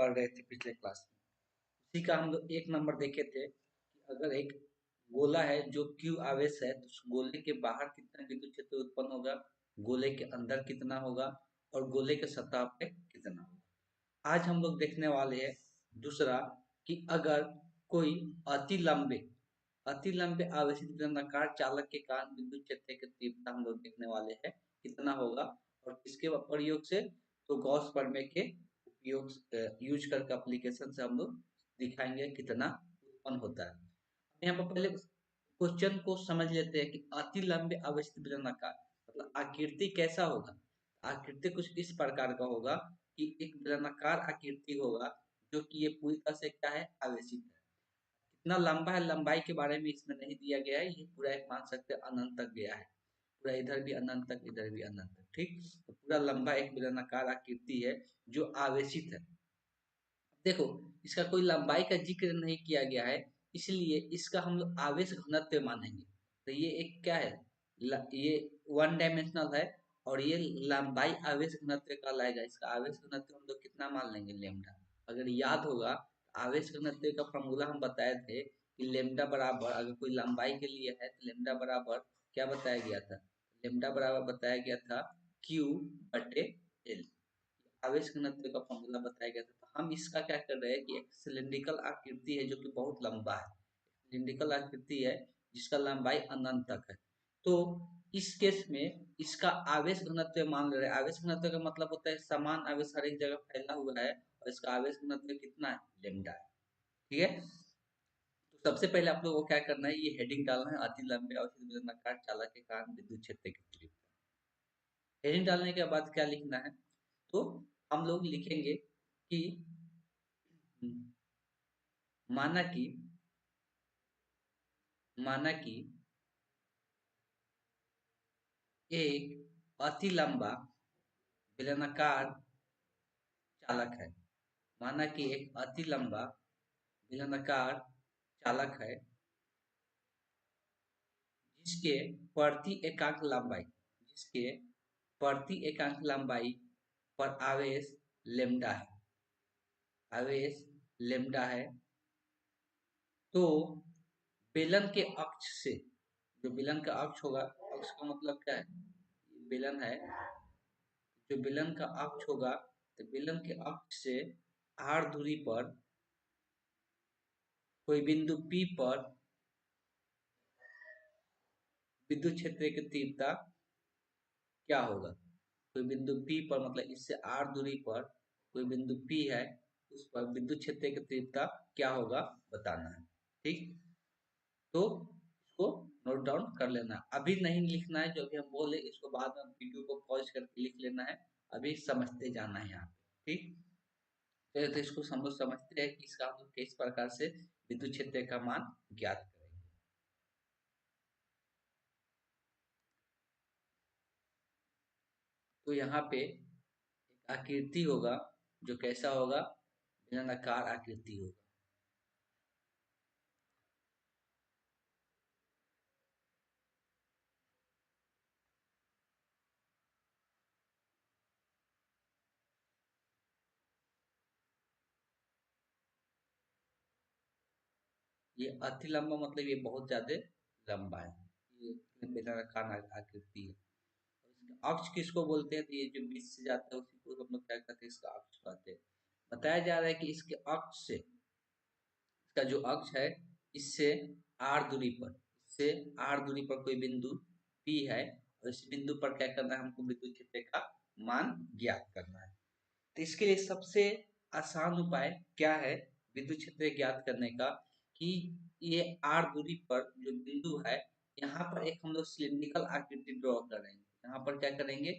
पढ़ रहे थे पिछले क्लास में, उसी का हम लोग एक नंबर देखे थे कि अगर एक गोला है जो क्यू आवेश है तो उस गोले के बाहर कितना विद्युत क्षेत्र उत्पन्न होगा, गोले के अंदर कितना होगा और गोले के सतह पे कितना होगा। आज हम लोग देखने वाले हैं दूसरा कि अगर कोई अति लंबे अति लंबे आवेशित बेलनाकार चालक के कारण विद्युत क्षेत्र की तीव्रता हम लोग देखने वाले हैं कितना होगा और किसके प्रयोग से, तो गॉस प्रमेय के उपयोग यूज करके एप्लीकेशन से हम लोग दिखाएंगे कितना उत्पन्न होता है। यहाँ पर पहले क्वेश्चन को समझ लेते हैं कि अति लंबे आवेशित बेलनाकार मतलब आकृति कैसा होगा। आकृति कुछ इस प्रकार का होगा कि एक बेलनाकार आकृति होगा जो कि ये पूरी तरह से क्या है, आवेशित है। कितना लंबा है, लंबाई के बारे में इसमें नहीं दिया गया है, ये पूरा एक मान सकते हैं अनंत तक गया है, पूरा इधर भी अनंत तक इधर भी अनंत तक, ठीक। तो पूरा लंबा एक बेलनाकार आकृति है जो आवेशित है। देखो इसका कोई लंबाई का जिक्र नहीं किया गया है, इसलिए इसका हम लोग आवेश घनत्व मानेंगे। तो ये एक क्या है, ये वन डायमेंशनल है और ये लंबाई आवेश घनत्व कहलाएगा। इसका आवेश घनत्व हम लोग कितना मान लेंगे, लेमडा। अगर याद होगा आवेश घनत्व का फॉर्मूला हम बताए थे कि लेमडा बराबर, अगर कोई लंबाई के लिए है तो लेमडा बराबर क्या बताया गया था, लेमडा बराबर बताया गया था क्यू बटे एल। आवेश घनत्व का फॉर्मूला बताया गया था। तो हम इसका क्या कर रहे हैं कि एक सिलिंड्रिकल आकृति है जो कि बहुत लंबा है, सिलिंड्रिकल आकृति है जिसका लंबाई अनंत तक है। तो इस केस में इसका आवेश घनत्व मान ले रहे हैं। आवेश घनत्व का मतलब होता है समान आवेश हर एक जगह फैला हुआ है और इसका आवेश घनत्व कितना है, लेमडा है, ठीक है। तो सबसे पहले आप लोगों को क्या करना है, ये हेडिंग डालना है, अति लंबे अवशिष्ट बेलनाकार चालक के कारण विद्युत क्षेत्र की तीव्रता। हेडिंग डालने के बाद क्या लिखना है, तो हम लोग लिखेंगे कि माना कि माना कि एक अति लंबा बेलनाकार चालक है। माना कि एक अति लंबा बेलनाकार चालक है जिसके प्रति एकांक लंबाई जिसके प्रति एकांक लंबाई पर आवेश लेमडा है, आवेश लेमडा है। तो बेलन के अक्ष से, जो बेलन का अक्ष होगा, अक्ष का मतलब क्या है, बेलन है, जो बेलन का अक्ष होगा तो बेलन के अक्ष से आर दूरी पर कोई बिंदु P पर विद्युत क्षेत्र की तीव्रता क्या होगा। कोई बिंदु P पर मतलब इससे r दूरी पर कोई बिंदु P है, उस पर विद्युत क्षेत्र की तीव्रता क्या होगा बताना है, ठीक। तो इसको नोट डाउन कर लेना, अभी नहीं लिखना है जो भी हम बोले, इसको बाद में वीडियो को पॉज करके लिख लेना है, अभी समझते जाना है यहाँ पे, ठीक। तो इसको हम लोग समझते हैं कि इसका हम लोग किस प्रकार से विद्युत क्षेत्र का मान ज्ञात करेंगे। तो यहाँ पे एक आकृति होगा जो कैसा होगा, बेलनाकार आकृति होगा। ये अति लंबा मतलब ये बहुत ज्यादा लंबा है, ये बेलनाकार आकृति है। और इसका अक्ष किसको बोलते हैं, तो ये जो बीच से जाता है उसी को हम लोग क्या कहते हैं, इसका अक्ष कहते हैं। बताया जा रहा है कि इसके अक्ष से, इसका जो अक्ष है इससे आर दूरी पर, इससे आर दूरी पर कोई बिंदु P है और इस बिंदु पर क्या करना है, हमको विद्युत क्षेत्र का मान ज्ञात करना है। तो इसके लिए सबसे आसान उपाय क्या है विद्युत क्षेत्र ज्ञात करने का, कि ये आर दूरी पर जो बिंदु है यहाँ पर एक हम लोग सिलिंड्रिकल आकृति ड्रॉ करेंगे। यहाँ पर क्या करेंगे,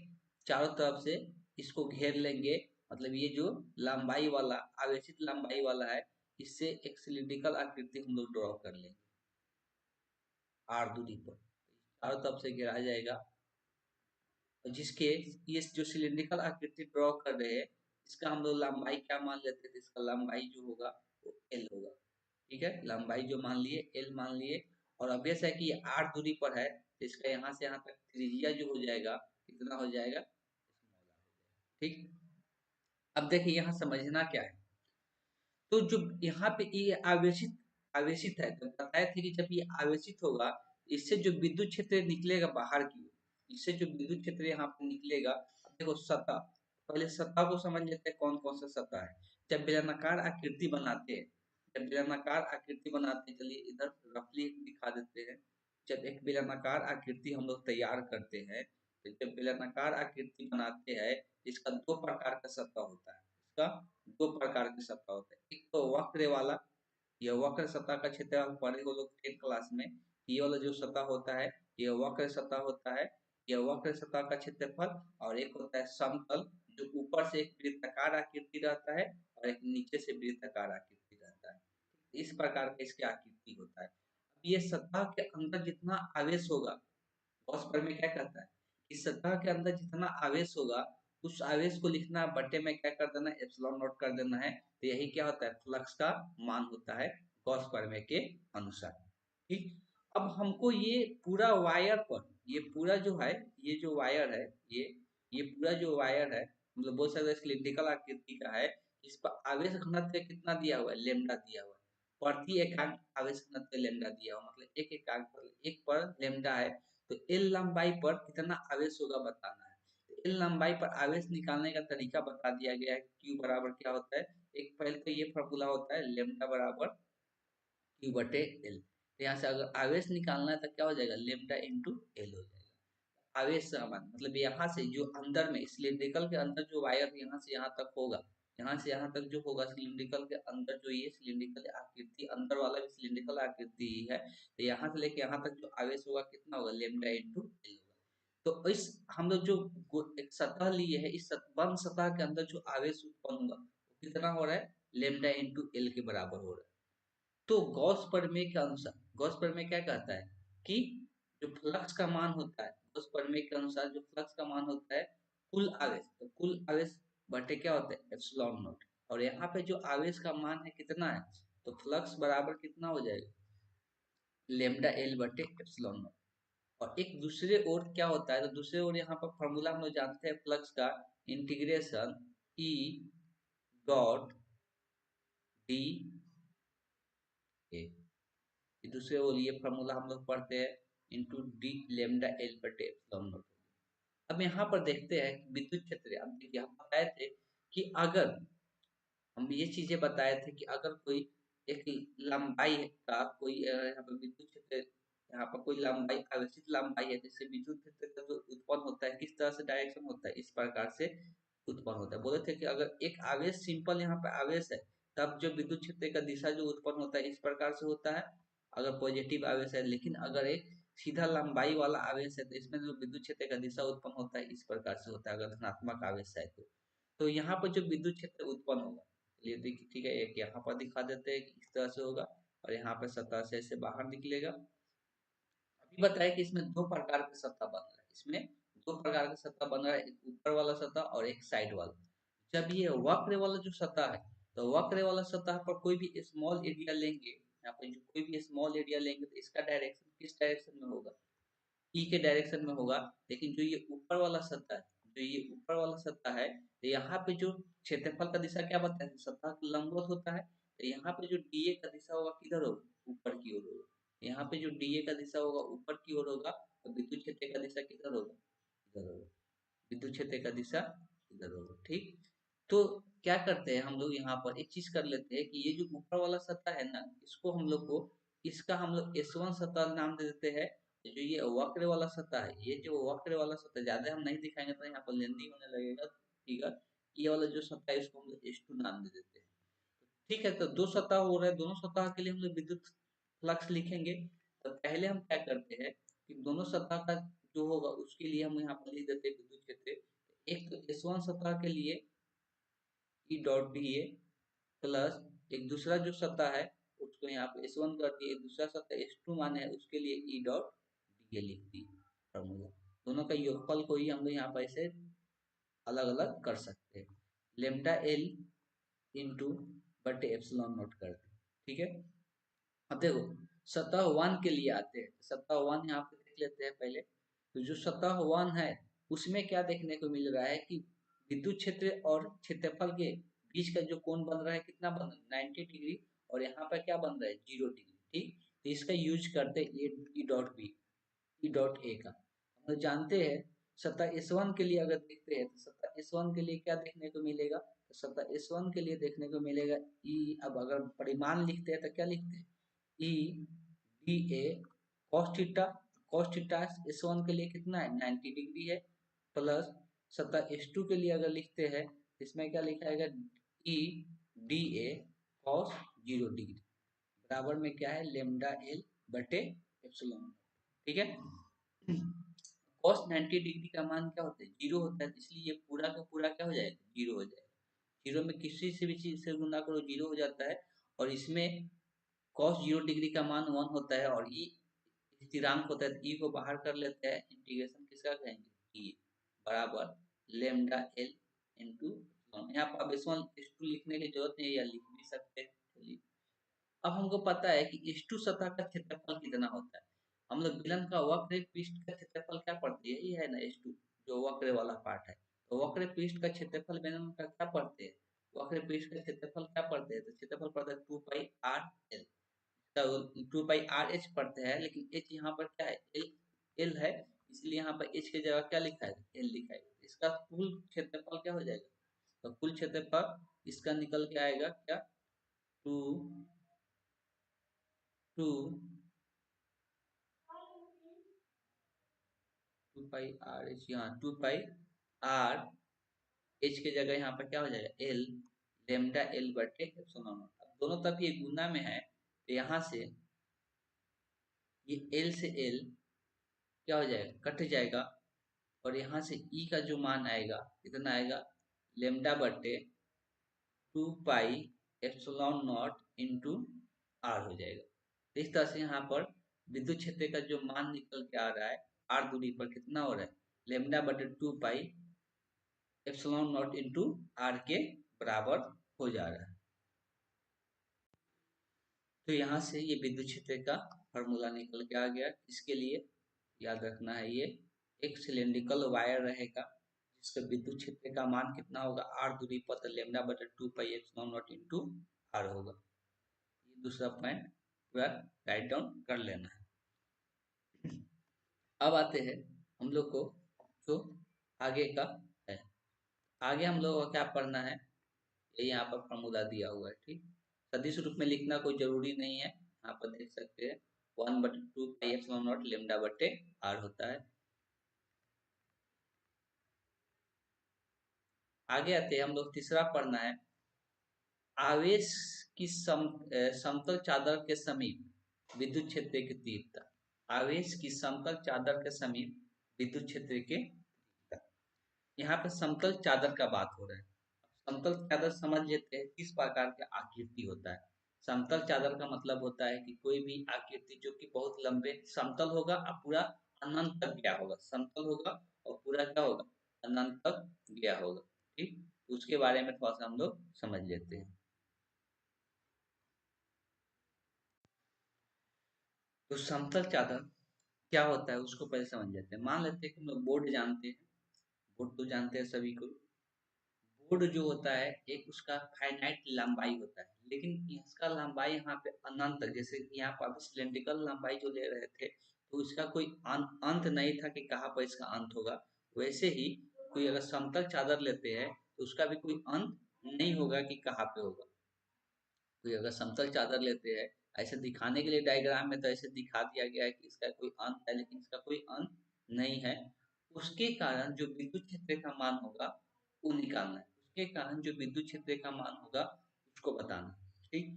चारों तरफ से इसको घेर लेंगे, मतलब ये जो लंबाई वाला आवेशित लंबाई वाला है इससे एक सिलिंड्रिकल आकृति हम लोग ड्रॉ कर लेंगे आर दूरी पर, चारों तरफ से घेरा जाएगा। जिसके ये जो सिलिंड्रिकल आकृति ड्रॉ कर रहे हैं इसका हम लोग लंबाई क्या मान लेते थे, इसका लंबाई जो होगा वो एल होगा, ठीक है। लंबाई जो मान लिए एल मान लिए, और ऑब्वियस है कि ये आर दूरी पर है तो इसका यहाँ से यहाँ तक त्रिज्या जो हो जाएगा कितना हो जाएगा, ठीक। अब देखिए यहाँ समझना क्या है, तो जो यहाँ पे ये आवेशित आवेशित है, तो बताए थे कि जब ये आवेशित होगा, इससे जो विद्युत क्षेत्र निकलेगा बाहर की ओर, इससे जो विद्युत क्षेत्र यहाँ पे निकलेगा, देखो सतह, पहले सतह को समझ लेते हैं कौन कौन सा सतह है। जब बेलनाकार आकृति बनाते हैं, जब बेलनाकार आकृति बनाते हैं, चलिए इधर रफली दिखा देते हैं। जब एक बेलनाकार आकृति हम लोग तैयार करते हैं, तो जब बेलनाकार आकृति बनाते हैं, इसका दो प्रकार का सतह होता है। इसका दो प्रकार के सतह होते हैं। एक तो वक्र वाला, यह वक्र सतह का क्षेत्र आप पढ़े हो लोग 10th क्लास में। ये वाला जो सतह होता है, यह वक्र सतह होता है। यह वक्र सतह का क्षेत्रफल, और एक होता है समतल, जो ऊपर से एक वृत्ताकार आकृति रहता है और एक नीचे से वृत्ताकार आकृति रहता है। इस प्रकार का इसकी आकृति होता है। अब ये सतह के अंदर जितना आवेश होगा, गॉस प्रमेय क्या कहता है कि सतह के अंदर जितना आवेश होगा, उस आवेश को लिखना बटे में क्या कर देना, एप्सिलॉन नोट कर देना है। तो यही क्या होता है, फ्लक्स का मान होता है गॉस प्रमेय के अनुसार। ठीक। अब हमको ये पूरा वायर पर, ये पूरा जो है, ये जो वायर है, ये पूरा जो वायर है, मतलब बोल सकते हैं सिलिंड्रिकल आकृति का है। इस पर आवेश घनत्व कितना दिया हुआ है, लेमडा दिया हुआ है। प्रति एकांक आवेश घनत्व लेमडा दिया हुआ, मतलब एक एकांक पर, एक पर लेमडा है। तो एल लंबाई पर कितना आवेश होगा बताना है। तो एल लंबाई पर आवेश निकालने का तरीका बता दिया गया है। क्यू बराबर क्या होता है, एक पहले तो ये फॉर्मूला होता है, लेमडा बराबर क्यू बटे एल। तो यहाँ से अगर आवेश निकालना है तो क्या हो जाएगा, लेमडा इंटू एल हो जाएगा। आवेश समान मतलब यहाँ से जो अंदर में सिलिंड्रिकल के अंदर जो वायर यहाँ से यहाँ तक होगा, यहाँ से यहाँ तक जो होगा सिलिंड्रिकल के अंदर, जो ये सिलिंड्रिकल आकृति अंदर वाला भी सिलिंड्रिकल आकृति ही है, तो यहाँ से लेके यहाँ तक जो आवेश होगा कितना होगा, लेमडा इंटू एल होगा। तो इस हम लोग जो एक सतह लिए है, इस बंद सतह के अंदर जो आवेश उत्पन्न होगा वो कितना हो रहा है, लेमडा इंटू एल के बराबर हो रहा है। तो गॉस प्रमेय के अनुसार, गॉस प्रमेय क्या कहता है कि जो फ्लक्स का मान होता है, गॉस प्रमेय के अनुसार जो फ्लक्स का मान होता है कुल आवेश, तो कुल आवेश बटे क्या होता है, एप्सिलॉन नॉट। और यहाँ पे जो आवेश का मान है कितना है, तो फ्लक्स बराबर कितना हो जाएगा, लेमडा एल बटे एप्सिलॉन नॉट। और एक दूसरे ओर क्या होता है, तो दूसरे ओर यहाँ पर फॉर्मूला हम लोग जानते हैं फ्लक्स का, integration E dot D A. दूसरे ओर ये फॉर्मूला हम लोग पढ़ते हैं इंटू डी लेमडा एल बटे एप्सिलॉन नॉट। अब यहाँ पर देखते हैं कि विद्युत क्षेत्र, अब देखिए हम बताए थे कि अगर हम ये चीजें बताए थे कि अगर कोई एक लंबाई का कोई यहाँ पर विद्युत क्षेत्र, यहाँ पर कोई लंबाई आवेशित लंबाई है, जिससे विद्युत क्षेत्र का जो उत्पन्न होता है किस तरह से डायरेक्शन होता है, इस प्रकार से उत्पन्न होता है। बोले थे कि अगर एक आवेश सिंपल यहाँ पे आवेश है, तब जो विद्युत क्षेत्र का दिशा जो उत्पन्न होता है इस प्रकार से होता है, अगर पॉजिटिव आवेश है। लेकिन अगर एक सीधा लंबाई वाला आवेश है, तो इसमें जो विद्युत क्षेत्र का दिशा उत्पन्न होता है इस प्रकार से होता है, अगर धनात्मक आवेश है तो यहाँ पर जो विद्युत क्षेत्र उत्पन्न होगा, चलिए देखिए ठीक है, एक यहाँ पर दिखा देते हैं कि इस तरह से होगा, और यहाँ पर सतह से ऐसे बाहर निकलेगा। अभी बताया कि इसमें दो प्रकार का सतह बन रहा है, इसमें दो प्रकार का सतह बन रहा है, एक ऊपर वाला सतह और एक साइड वाला। जब ये वक्र वाला जो सतह है, तो वक्र वाला सतह पर कोई भी स्मॉल एरिया लेंगे, यहाँ पर जो कोई भी स्मॉल एरिया लेंगे, तो इसका डायरेक्शन किस डायरेक्शन में होगा, ई के डायरेक्शन में होगा। लेकिन जो ये ऊपर वाला सतह है, जो ये ऊपर वाला सतह है, तो यहाँ पे जो क्षेत्रफल का दिशा क्या बताया है, सतह के लंबवत होता है। तो यहाँ पे जो डीए का दिशा होगा किधर होगा, ऊपर की ओर होगा। यहाँ पे जो डीए का दिशा होगा ऊपर की ओर होगा, और विद्युत क्षेत्र का दिशा किधर होगा, इधर होगा। विद्युत क्षेत्र का दिशा इधर होगा। ठीक। तो क्या करते हैं हम लोग, यहाँ पर एक चीज कर लेते हैं कि ये जो ऊपर वाला सतह है ना, इसको हम लोग को, इसका हम लोग S1 सतह नाम दे देते हैं। जो ये वक्र वाला सतह है, ये जो वक्र वाला सतह, ज्यादा हम नहीं दिखाएंगे तो यहाँ पर लेंदी होने लगेगा, ठीक है। ये वाला जो सतह है इसको हम लोग S2 नाम दे देते हैं। ठीक है, तो दो सतह हो रहा है, दोनों सतह के लिए हम लोग विद्युत फ्लक्स लिखेंगे। तो पहले हम क्या करते हैं कि दोनों सतह का जो होगा उसके लिए हम यहाँ पर लिख देते हैं विद्युत क्षेत्र। एक तो S1 सतह के लिए E dot D A, plus एक दूसरा जो सतह है उसको यहाँ पे S1 कर दिए, दूसरा सतह S2 माने है उसके लिए ई डॉट डी ए लिख दी फॉर्मूला। दोनों का योगफल को ही हम लोग यहाँ पर ऐसे अलग अलग कर सकते हैं, लेमडा एल इंटू बटे एप्सिलॉन नोट कर दे। ठीक है। अब देखो सतह वन के लिए आते हैं, सतह वन यहाँ पे देख लेते हैं पहले। तो जो सतह वन है उसमें क्या देखने को मिल रहा है कि विद्युत क्षेत्र और क्षेत्रफल के बीच का जो कोण बन रहा है कितना बन रहा है 90 डिग्री, और यहाँ पर क्या बन रहा है 0 डिग्री। ठीक, तो इसका यूज करते हैं E dot B, E dot A का। हम लोग जानते हैं सतह S1 के लिए अगर देखते हैं तो सतह S1 के लिए क्या देखने को मिलेगा, तो सतह S1 के लिए देखने को मिलेगा ई। अब अगर परिमाण लिखते हैं तो क्या लिखते हैं, ई D A cos theta. Cos theta S1 के लिए कितना है 90 डिग्री है, प्लस सतह S2 के लिए अगर लिखते हैं तो इसमें क्या लिखाएगा E D A cos 0 degree बराबर में क्या है लेमडा एल बटे एप्सिलॉन। ठीक है, कॉस 90 डिग्री का मान क्या होता है 0 होता है, तो इसलिए ये पूरा का पूरा क्या हो जाएगा 0 हो जाएगा। 0 में किसी से भी चीज से गुना करो 0 हो जाता है, और इसमें कॉस 0 डिग्री का मान 1 होता है, और ई स्थिरांक होता है, तो ई को बाहर कर लेते हैं, इंटीग्रेशन किसका कहेंगे ई बराबर लेमडा एल इंटू। यहाँ पर अब S1 S2 लिखने की जरूरत नहीं है, या लिख भी सकते हैं। चलिए, अब हमको पता है कि S2 सतह का क्षेत्रफल कितना होता है। हम लोग विलन का वक्र पृष्ठ का क्षेत्रफल क्या पढ़ते हैं, ये है ना S2 जो वक्र वाला पार्ट है, तो वक्र पृष्ठ का क्षेत्रफल विलन का क्या पढ़ते हैं, वक्र पृष्ठ का क्षेत्रफल क्या पढ़ते हैं, तो क्षेत्रफल पढ़ते हैं 2πr l, 2πr h पढ़ते हैं, लेकिन h यहाँ पर क्या है l है, इसलिए यहाँ पर h की जगह क्या लिखा है l लिखा है। इसका कुल क्षेत्रफल क्या हो जाएगा, तो कुल क्षेत्रफल इसका निकल के आएगा क्या 2 2 2πr h, यहाँ 2πr h की जगह यहाँ पर क्या हो जाएगा l लेमडा l बटे एप्सिलॉन नॉट। अब दोनों तरफ ये गुना में है, तो यहाँ से ये l से l क्या हो जाएगा कट जाएगा, और यहाँ से ई का जो मान आएगा कितना आएगा लेमडा बटे 2 pi epsilon naught into r हो जाएगा। तो इस तरह से यहाँ पर विद्युत क्षेत्र का जो मान निकल के आ रहा है आर दूरी पर कितना हो रहा है लेमडा बटे 2 pi epsilon naught into r के बराबर हो जा रहा है। तो यहाँ से ये विद्युत क्षेत्र का फॉर्मूला निकल के आ गया। इसके लिए याद रखना है, ये एक सिलेंड्रिकल वायर रहेगा जिसका विद्युत क्षेत्र का मान कितना होगा आर दूरी पर, तो लेमडा बटे 2 pi epsilon naught into r होगा। ये दूसरा पॉइंट पूरा राइट डाउन कर लेना है। अब आते हैं हम लोग को जो आगे का है, आगे हम लोग को क्या पढ़ना है, ये यहाँ पर फॉर्मूला दिया हुआ है। ठीक, सदिश रूप में लिखना कोई जरूरी नहीं है, यहाँ पर देख सकते हैं 1/2 पाई एप्सिलॉन नॉट लेमडा बटे आर होता है। आगे आते हैं हम लोग तीसरा पढ़ना है, आवेश की समतल चादर के समीप विद्युत क्षेत्र की तीव्रता। आवेश की समतल चादर के समीप विद्युत क्षेत्र के तीव्रता, यहाँ पे समतल चादर का बात हो रहा है। समतल चादर समझ लेते हैं किस प्रकार का आकृति होता है। समतल चादर का मतलब होता है कि कोई भी आकृति जो कि बहुत लंबे समतल होगा और पूरा अनंत तक गया होगा, समतल होगा और पूरा क्या होगा अनंत तक गया होगा। ठीक, उसके बारे में थोड़ा सा हम लोग समझ लेते हैं। तो समतल चादर क्या होता है उसको पहले समझ लेते हैं। मान लेते हैं कि हम लोग बोर्ड जानते हैं, बोर्ड तो जानते हैं सभी को। बोर्ड जो होता है एक उसका फाइनाइट लंबाई होता है, लेकिन इसका लंबाई यहाँ पे अनंत तक, जैसे कि यहाँ पर सिलेंड्रिकल लंबाई जो ले रहे थे तो इसका कोई अंत नहीं था कि कहाँ पर इसका अंत होगा। वैसे ही कोई अगर समतल चादर लेते हैं तो उसका भी कोई अंत नहीं होगा कि कहाँ पे होगा। कोई अगर समतल चादर लेते हैं, ऐसे दिखाने के लिए डायग्राम में तो ऐसे दिखा दिया गया है कि इसका कोई अंत है, लेकिन इसका कोई अंत नहीं है। उसके कारण जो विद्युत क्षेत्र का मान होगा वो निकालना है, उसके कारण जो विद्युत क्षेत्र का मान होगा उसको बताना। ठीक,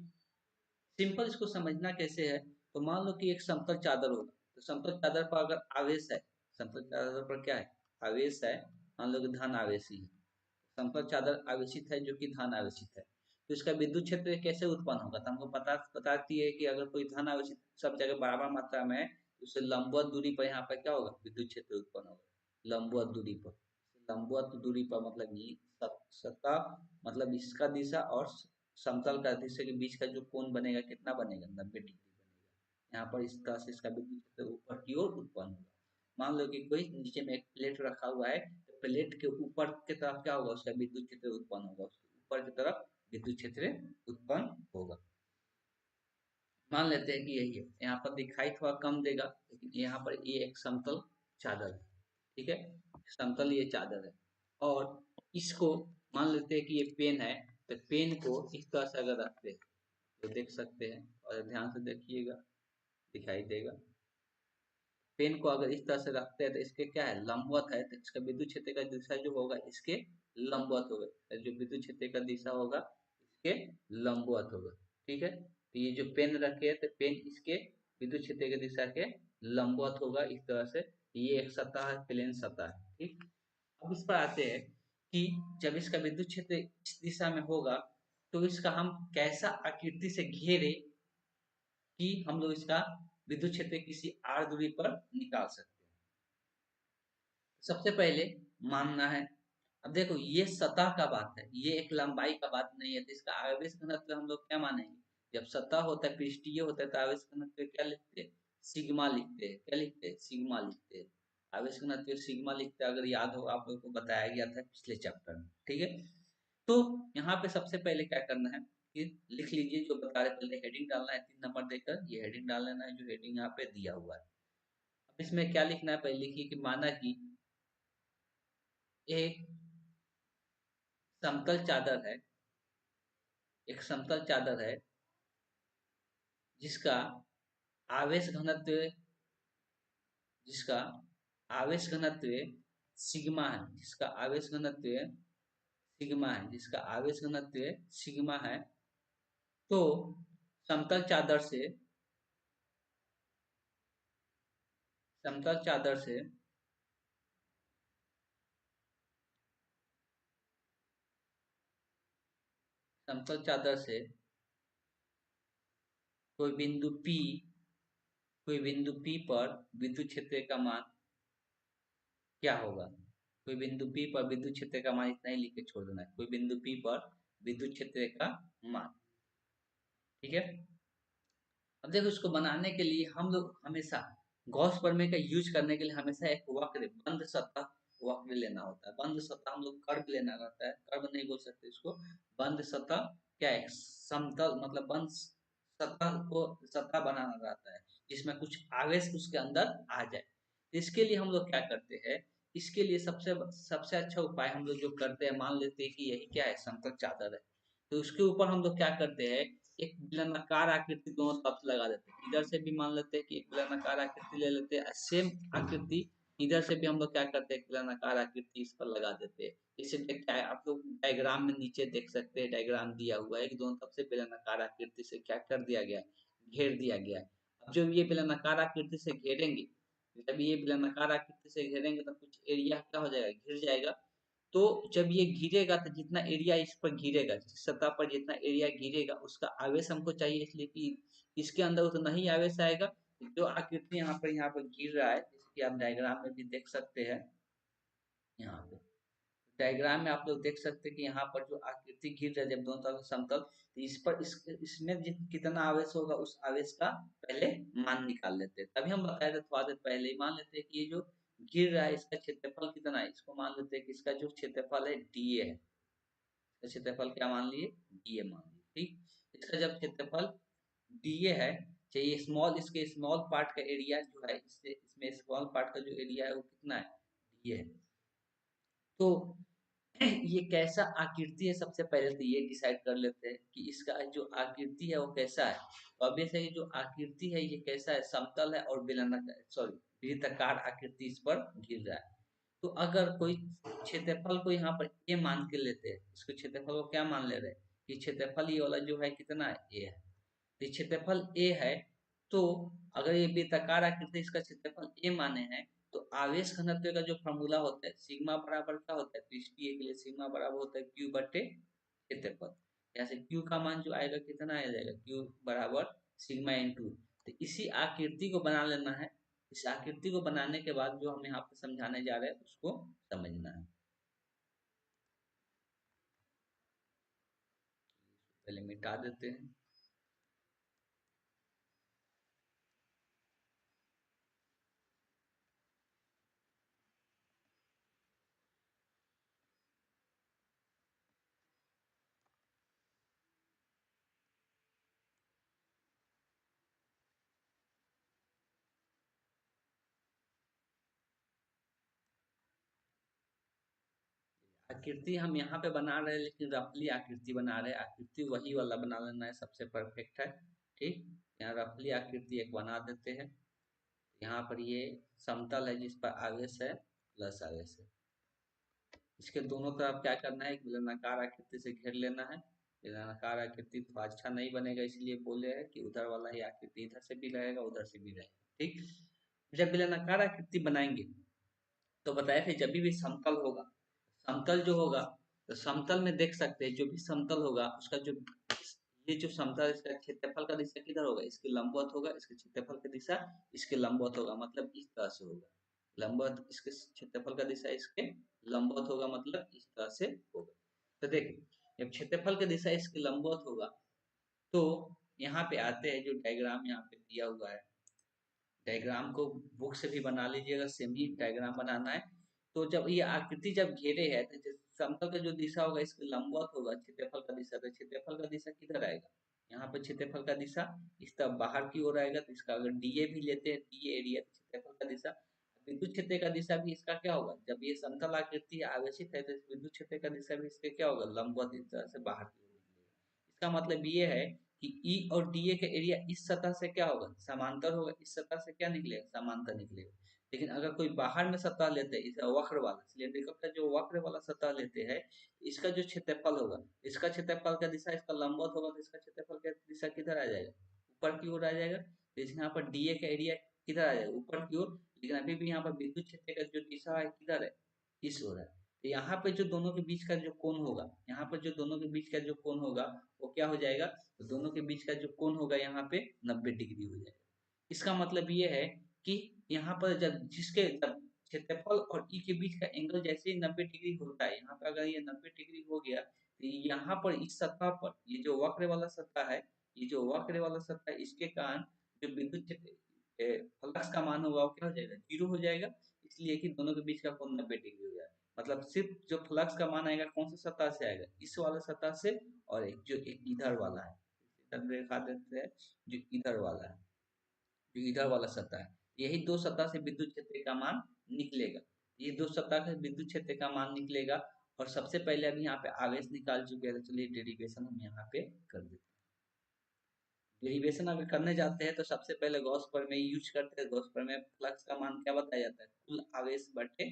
सिंपल इसको समझना कैसे है, तो मान लो कि एक समतल चादर होगा, तो समतल चादर पर अगर आवेश है, समतल चादर पर क्या है आवेश है, मान लो कि धन आवेशी है, समतल चादर आवेशित है जो कि धन आवेशित है, तो इसका विद्युत क्षेत्र कैसे उत्पन्न होगा, तो हमको पता बताती है कि अगर कोई धन आवेशित सब जगह बराबर मात्रा में है तो उससे लंबवत दूरी पर यहाँ पर क्या होगा विद्युत क्षेत्र उत्पन्न होगा लंबवत दूरी पर। लंबवत दूरी पर मतलब ये सतह मतलब इसका दिशा और समतल का दिशा के बीच का जो कोण बनेगा कितना बनेगा 90 डिग्री बनेगा। यहाँ पर इस तरह से इसका विद्युत क्षेत्र ऊपर की ओर उत्पन्न होगा। मान लो कि कोई नीचे में एक प्लेट रखा हुआ है, तो प्लेट के ऊपर की तरफ क्या होगा उसका विद्युत क्षेत्र उत्पन्न होगा, उसके ऊपर की तरफ विद्युत क्षेत्र उत्पन्न होगा। मान लेते हैं कि यही है, यहाँ पर दिखाई थोड़ा कम देगा, लेकिन यहाँ पर ये एक समतल चादर है, ठीक है, समतल ये चादर है। और इसको मान लेते हैं कि ये पेन है, तो पेन को इस तरह से अगर रखते हैं तो देख सकते हैं, और ध्यान से देखिएगा दिखाई देगा। पेन को अगर इस तरह से रखते हैं तो इसके क्या है, लंबवत है, तो इसका विद्युत क्षेत्र का दिशा जो होगा इसके लंबवत होगा, जो विद्युत क्षेत्र का दिशा होगा इसके लंबवत होगा, ठीक है। तो ये जो पेन रखे है तो पेन इसके विद्युत क्षेत्र की दिशा के लंबवत होगा इस तरह से। ये एक सतह है, प्लेन सतह है, ठीक। अब इस पर आते हैं कि जब इसका विद्युत क्षेत्र इस दिशा में होगा तो इसका हम कैसा आकृति से घेरे कि हम लोग इसका विद्युत क्षेत्र किसी r दूरी पर निकाल सकते हैं। सबसे पहले मानना है, अब देखो ये सतह का बात है, ये एक लंबाई का बात नहीं है, तो इसका आवेश घनत्व हम लोग क्या मानेंगे, जब सतह होता है पृष्ठीय होता है तो आवेश घनत्व क्या लिखते हैं, सिग्मा लिखते हैं, क्या लिखते हैं, सिग्मा लिखते हैं, आवेश घनत्व सिग्मा लिखते हैं, अगर याद हो आप लोग को बताया गया था पिछले चैप्टर में, ठीक है। तो यहाँ पे सबसे पहले क्या करना है कि लिख लीजिए जो बता रहे, पहले हेडिंग डालना है 3 नंबर देकर, ये हेडिंग डाल लेना है जो हेडिंग यहाँ पे दिया हुआ है। अब इसमें क्या लिखना है, पहले लिखिए कि माना कि एक समतल चादर है, एक समतल चादर है जिसका आवेश घनत्व, जिसका आवेश घनत्व सिग्मा है, जिसका आवेश घनत्व सिग्मा है, जिसका आवेश घनत्व सिग्मा है। तो समतल चादर से, समतल चादर से समतल चादर से कोई बिंदु P, कोई बिंदु P पर विद्युत क्षेत्र का मान क्या होगा, कोई बिंदु P पर विद्युत क्षेत्र का मान, इतना ही लिख के छोड़ देना है, कोई बिंदु P पर विद्युत क्षेत्र का मान, ठीक है। अब देखो इसको बनाने के लिए हम लोग हमेशा गॉस प्रमेय का यूज करने के लिए हमेशा एक वक्र, बंद सतह वक्र लेना होता है। बंद सतह हम लोग कर्व लेना रहता है, कर्व नहीं बोल सकते इसको, बंद सतह क्या है, समतल मतलब बंद सतह को सतह बनाना रहता है जिसमें कुछ आवेश उसके अंदर आ जाए। तो इसके लिए हम लोग क्या करते हैं, इसके लिए सबसे सबसे अच्छा उपाय हम लोग जो करते हैं, मान लेते हैं कि यही क्या है, समतल चादर है, तो उसके ऊपर हम लोग क्या करते हैं, एक बेलनाकार आकृति दोनों तरफ से लगा देते हैं। इधर से भी मान लेते हैं कि एक बेलनाकार आकृति ले लेते हैं, सेम आकृति इधर से भी हम लोग क्या करते हैं, एक बेलनाकार आकृति इस पर लगा देते हैं। इसे क्या है, आप लोग डायग्राम में नीचे देख सकते हैं, डायग्राम दिया हुआ है कि दोनों तरफ से बेलनाकार आकृति से क्या कर दिया गया है, घेर दिया गया है। अब जब ये बेलनाकार आकृति से घेरेंगे, जब ये बेलनाकार आकृति से घेरेंगे तो कुछ एरिया क्या हो जाएगा, घिर जाएगा। तो जब ये घिरेगा तो जितना एरिया इस पर घिरेगा, सतह पर जितना एरिया घिरेगा उसका आवेश हमको चाहिए, इसलिए कि इसके अंदर उतना ही आवेश आएगा। जो आकृति यहाँ पर घिर रहा है, जैसे कि आप डायग्राम में भी देख सकते हैं, यहाँ पे डायग्राम में आप लोग देख सकते हैं कि यहाँ पर जो आकृति घिर रहा है जब दोनों तरफ समतल, तो इस पर इसमें कितना आवेश होगा उस आवेश का पहले मान निकाल लेते हैं। तभी हम बताए थे थोड़ा देर पहले ही, मान लेते हैं कि ये जो गिर रहा है इसका क्षेत्रफल कितना है, इसको मान लेते हैं कि इसका जो क्षेत्रफल है डीए है, इसका क्षेत्रफल क्या मान लिए, डीए मान लिए, ठीक। इसका जब क्षेत्रफल डीए है, चाहिए स्मॉल, इसके स्मॉल पार्ट का एरिया जो है, इससे इसमें स्मॉल पार्ट का जो एरिया है वो कितना है, डीए है। तो ये कैसा आकृति है, सबसे पहले तो ये डिसाइड कर लेते हैं कि इसका जो आकृति है वो कैसा है। तो अब ये जो आकृति है ये कैसा है, समतल है और बेलनाकार, सॉरी वृत्ताकार आकृति इस पर गिर रहा है। तो अगर कोई क्षेत्रफल को यहाँ पर ए मान के लेते हैं, इसको क्षेत्रफल को क्या मान ले रहे हैं कि क्षेत्रफल ये वाला जो है कितना है, ए है, तो क्षेत्रफल ए है। तो अगर ये वृत्ताकार आकृति इसका क्षेत्रफल ए माने हैं, तो आवेश घनत्व का जो फॉर्मूला होता है सिग्मा बराबर क्या होता है, पृष्ठीय के लिए सिग्मा बराबर होता है क्यू बटे क्षेत्रफल। यहाँ से क्यू का मान जो आएगा कितना आ जाएगा, क्यू बराबर सिग्मा इंटू। तो इसी आकृति को बना लेना है। इस आकृति को बनाने के बाद जो हम यहाँ पे समझाने जा रहे हैं उसको समझना है। पहले मिटा देते हैं। आकृति हम यहाँ पे बना रहे हैं, लेकिन रफली आकृति बना रहे हैं। आकृति वही वाला बना लेना है, सबसे परफेक्ट है। ठीक, यहाँ रफली आकृति एक बना देते हैं। यहाँ पर ये समतल है जिस पर आवेश है प्लस आवेश है। इसके दोनों तरफ क्या करना है, एक बेलनाकार आकृति से घेर लेना है। बेलनाकार आकृति तो अच्छा नहीं बनेगा, इसलिए बोले हैं कि उधर वाला ही आकृति इधर से भी रहेगा उधर से भी रहेगा। ठीक, जब बेलनाकार आकृति बनाएंगे तो बताए थे जब भी समतल होगा, समतल जो होगा तो समतल में देख सकते हैं जो भी समतल होगा उसका जो ये जो समतल इसका क्षेत्रफल का दिशा किधर होगा, इसके लंबवत होगा। इसके क्षेत्रफल का दिशा इसके लंबवत होगा, मतलब इस तरह से होगा। लंबवत इसके क्षेत्रफल का दिशा इसके लंबवत होगा, मतलब इस तरह से होगा। तो देखिए, जब क्षेत्रफल का दिशा इसके लंबवत होगा तो यहाँ पे आते हैं, जो डायग्राम यहाँ पे दिया हुआ है, डायग्राम को बुक से भी बना लीजिएगा, सेम ही डायग्राम बनाना है। तो जब ये आकृति जब घेरे है तो समतल का जो दिशा होगा इसके लंबवत होगा क्षेत्रफल का दिशा। तो क्षेत्रफल का दिशा किधर आएगा, यहाँ पर क्षेत्रफल का दिशा इस तरफ बाहर की ओर आएगा। तो इसका अगर डीए भी लेते हैं, डीए एरिया, तो क्षेत्रफल का दिशा, विद्युत क्षेत्र का दिशा भी इसका क्या होगा, जब ये समतल आकृति आवेशित है तो विद्युत क्षेत्र का दिशा भी इसके क्या होगा, लंबवत इस तरह से बाहर की ओर निकलेगा। इसका मतलब ये है कि ई और डीए का एरिया इस सतह से क्या होगा, समांतर होगा। इस सतह से क्या निकलेगा, समांतर निकलेगा। लेकिन अगर कोई बाहर में सतह लेते हैं, इसे वक्र वाला सिलेंडरिकल का जो वक्र वाला सतह लेते हैं, इसका जो क्षेत्रफल होगा, इसका क्षेत्रफल का दिशा इसका लंबवत होगा, तो इसका क्षेत्रफल का दिशा किधर आ जाएगा, ऊपर की ओर आ जाएगा। तो यहाँ पर डीए का एरिया किधर आ जाएगा, ऊपर की ओर। लेकिन अभी भी यहाँ पर विद्युत क्षेत्र का जो दिशा है किधर है, इस ओर है। तो यहाँ पे जो दोनों के बीच का जो कोण होगा, यहाँ पर जो दोनों के बीच का जो कोण होगा वो क्या हो जाएगा, तो दोनों के बीच का जो कोण होगा यहाँ पे 90 डिग्री हो जाएगा। इसका मतलब ये है कि यहाँ पर जब क्षेत्रफल और ई के बीच का एंगल जैसे ही 90 डिग्री होता है, यहाँ पे अगर ये 90 डिग्री हो गया तो यहाँ पर इस सतह पर, ये जो वक्र वाला सतह है, ये जो वक्र वाला सतह है, इसके कारण जो विद्युत क्षेत्र फ्लक्स का मान होगा वो क्या हो जाएगा, जीरो हो जाएगा। इसलिए कि दोनों के बीच का कोण 90 डिग्री हो जाएगा। मतलब सिर्फ जो फ्लक्स का मान आएगा कौन सी सतह से आएगा, इस वाले सतह से, और एक इधर वाला है, इधर दिखा देते हैं, जो इधर वाला है, जो इधर वाला सतह है, यही दो सतह से विद्युत क्षेत्र का मान निकलेगा। ये दो सतह से विद्युत क्षेत्र का मान निकलेगा। और सबसे पहले अभी यहाँ पे आवेश निकाल चुके हैं, तो चलिए डेरिवेशन हम यहाँ पे कर देते हैं। डेरिवेशन अगर करने जाते हैं तो सबसे पहले गॉस प्रमेय यूज करते हैं। गॉस प्रमेय फ्लक्स का मान क्या बताया जाता है, कुल आवेश बटे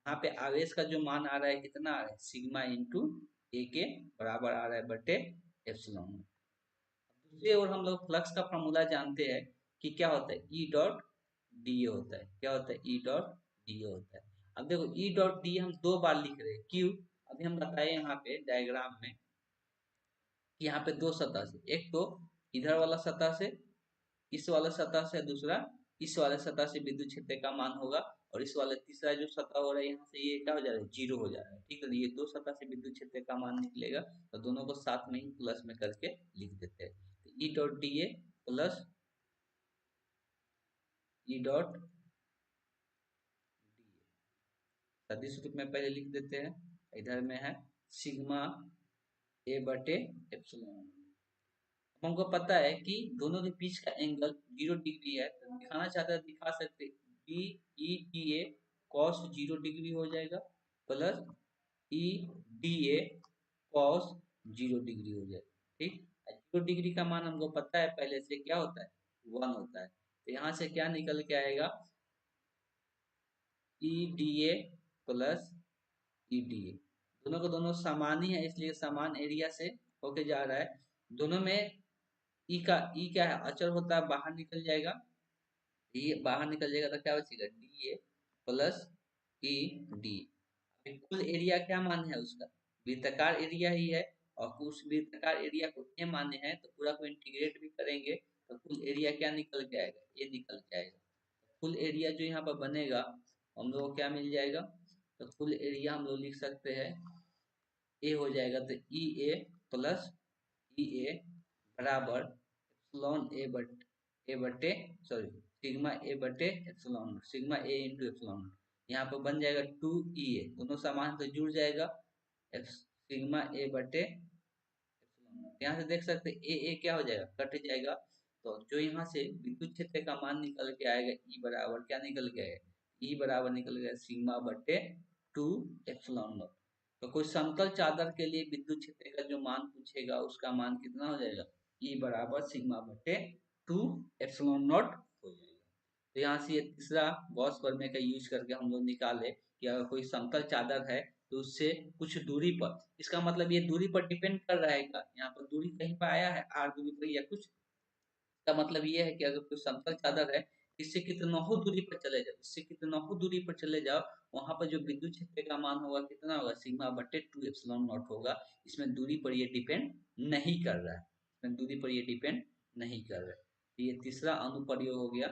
यहाँ पे आवेश का जो मान आ रहा है कितना आ रहा है, सिग्मा इंटू ए के बराबर आ रहा है बटे एप्सिलॉन। दूसरी ओर हम लोग फ्लक्स का फॉर्मूला जानते हैं कि क्या होता है, ई डॉट डी ए होता है। क्या होता है, ई डॉट डी ए होता है। अब देखो ई डॉट डी हम दो बार लिख रहे हैं, क्यों, अभी हम बताए यहाँ पे डायग्राम में कि यहाँ पे दो सतह से, एक तो इधर वाला सतह से, इस वाले सतह से, दूसरा इस वाले सतह से विद्युत क्षेत्र का मान होगा। और इस वाले तीसरा जो सतह हो रहा है यहाँ से, ये क्या हो जा रहा है, जीरो हो जा रहा है। ठीक है, ये दो सतह से विद्युत क्षेत्र का मान निकलेगा। तो दोनों को साथ में ही प्लस में करके लिख देते हैं। तो E dot D A plus E dot सदिश रूप में पहले लिख देते हैं। इधर में है सिग्मा ए बटे एप्सिलॉन। हमको पता है कि दोनों के बीच का एंगल 0 डिग्री है, तो दिखाना चाहते हैं दिखा सकते, D E D A cos 0 degree हो जाएगा, plus E D A cos 0 degree हो जाएगा। ठीक, 0 डिग्री का मान हमको पता है पहले से, क्या होता है, 1 होता है। तो यहाँ से क्या निकल के आएगा, ई डी ए प्लस ई डी ए, दोनों को दोनों समान ही है, इसलिए समान एरिया से होके जा रहा है। दोनों में ई क्या है, अचर होता है, बाहर निकल जाएगा। ये बाहर निकल जाएगा तो क्या बचेगा, D A plus E D. कुल एरिया क्या मान है उसका, वृत्ताकार एरिया ही है। और उस वृत्ताकार एरिया को ये माने हैं तो पूरा को इंटीग्रेट भी करेंगे तो कुल एरिया क्या निकल के आएगा, ये निकल के आएगा। कुल एरिया जो यहाँ पर बनेगा हम लोग को क्या मिल जाएगा, तो कुल एरिया हम लोग लिख सकते हैं ए हो जाएगा, तो ई ए प्लस ई ए बराबर एप्सिलॉन ए बटे सॉरी सिग्मा ए बटे एप्सिलॉन, सिग्मा ए इंटू एप्सिलॉन। यहाँ पर बन जाएगा 2 ई ए, दोनों समान तो जुड़ जाएगा, सिग्मा ए बटे एप्सिलॉन। यहाँ से देख सकते ए ए क्या हो जाएगा, कट जाएगा। तो जो यहाँ से विद्युत क्षेत्र का मान निकल के आएगा, ई बराबर क्या निकल के आएगा, ई बराबर निकल गया सिग्मा बटे टू एप्सिलॉन नॉट। तो कोई समतल चादर के लिए विद्युत क्षेत्र का जो मान पूछेगा उसका मान कितना हो जाएगा, E बराबर सिग्मा बटे टू एप्सिलॉन नॉट हो जाएगा। तो यहाँ से ये तीसरा गॉस प्रमेय का यूज करके हम लोग निकाले कि अगर कोई समतल चादर है तो उससे कुछ दूरी पर, इसका मतलब ये दूरी पर डिपेंड कर रहा है क्या, यहाँ पर दूरी कहीं पर आया है r दूरी पर या कुछ, का मतलब ये है कि अगर कोई समतल चादर है, इससे कितना हो दूरी पर चले जाओ, इससे कितना हो दूरी पर चले जाओ, वहां पर जो विद्युत क्षेत्र का मान होगा कितना होगा, सिग्मा बटे टू एप्सिलॉन नॉट होगा। इसमें दूरी पर ये डिपेंड नहीं कर रहा है, इसमें दूरी पर ये डिपेंड नहीं कर रहा है। तो ये तीसरा अनुप्रयोग हो गया